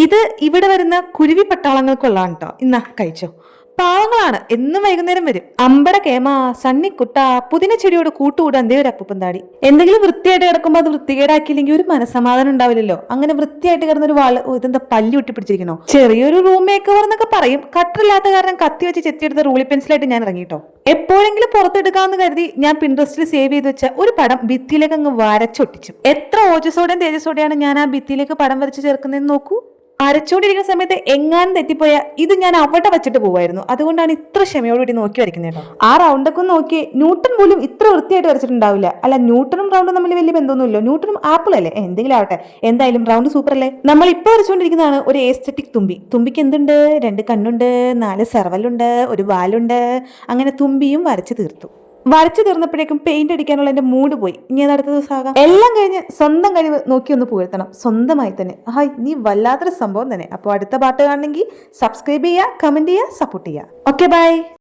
ഇത് ഇവിടെ വരുന്ന കുരുവി പട്ടാളങ്ങൾക്കുള്ളതാണ് കേട്ടോ. ഇന്നാ കഴിച്ചോ. പാവങ്ങളാണ്, എന്നും വൈകുന്നേരം വരും. അമ്പട കേമ, സണ്ണിക്കുട്ട, പുതിന ചെടിയോട് കൂട്ടുകൂടാൻ എന്തേ ഒരു അപ്പൂപ്പൻ താടി. എന്തെങ്കിലും വൃത്തിയായിട്ട് കിടക്കുമ്പോൾ അത് വൃത്തികേടാക്കിയില്ലെങ്കിൽ ഒരു മനസമാധാനം ഉണ്ടാവില്ലല്ലോ. അങ്ങനെ വൃത്തിയായിട്ട് കിടന്ന ഒരു വാള് ഇതെന്താ പല്ലി ഒട്ടി പിടിച്ചിരിക്കണോ? ചെറിയൊരു റൂം മേക്കവർ എന്നൊക്കെ പറയും. കട്ടറില്ലാത്ത കാരണം കത്തി വെച്ച് ചെത്തിയെടുത്ത റൂളി പെൻസിലായിട്ട് ഞാൻ ഇറങ്ങിട്ടോ. എപ്പോഴെങ്കിലും പുറത്തെടുക്കാമെന്ന് കരുതി ഞാൻ പിൻട്രസ്റ്റിൽ സേവ് ചെയ്ത് വെച്ച ഒരു പടം ഭിത്തിയിലേക്ക് അങ്ങ് വരച്ചൊട്ടിച്ചു. എത്ര ഓജസ്സോടെയും തേജസ്സോടെയാണ് ഞാൻ ആ ഭിത്തിയിലേക്ക് പടം വരച്ച് ചേർക്കുന്നതെന്ന് നോക്കൂ. അരച്ചോണ്ടിരിക്കുന്ന സമയത്ത് എങ്ങാനും തെറ്റിപ്പോയാൽ ഇത് ഞാൻ അവിടെ വെച്ചിട്ട് പോവായിരുന്നു. അതുകൊണ്ടാണ് ഇത്ര ക്ഷമയോടുകൂടി നോക്കി വരയ്ക്കുന്നത് കേട്ടോ. ആ റൗണ്ടൊക്കെ നോക്കി ന്യൂട്ടൺ പോലും ഇത്ര വൃത്തിയായിട്ട് വരച്ചിട്ടുണ്ടാവില്ല. അല്ല, ന്യൂട്ടണും റൗണ്ടും തമ്മിൽ വലിയ ബന്ധമൊന്നുമില്ലോ. ന്യൂട്ടണും ആപ്പിൾ അല്ലേ, എന്തെങ്കിലും ആവട്ടെ. എന്തായാലും റൗണ്ട് സൂപ്പർ അല്ലേ. നമ്മൾ ഇപ്പോൾ വരച്ചുകൊണ്ടിരിക്കുന്നതാണ് ഒരു ഏസ്തെറ്റിക് തുമ്പി. തുമ്പിക്ക് എന്തുണ്ട്? 2 കണ്ണുണ്ട്, 4 സെർവലുണ്ട്, ഒരു വാലുണ്ട്. അങ്ങനെ തുമ്പിയും വരച്ചു തീർത്തു. വരച്ചു തീർന്നപ്പോഴേക്കും പെയിന്റ് അടിക്കാനുള്ള എന്റെ മൂഡ് പോയി. ഇനി അത് അടുത്ത ദിവസം ആകാം. എല്ലാം കഴിഞ്ഞ് സ്വന്തം കഴിവ് നോക്കി ഒന്ന് പുകഴ്ത്തണം, സ്വന്തമായി തന്നെ. ഹായ്, നീ വല്ലാത്തൊരു സംഭവം തന്നെ. അപ്പോൾ അടുത്ത പാട്ട് കാണണമെങ്കിൽ സബ്സ്ക്രൈബ് ചെയ്യുക, കമന്റ് ചെയ്യുക, സപ്പോർട്ട് ചെയ്യുക. Okay, by.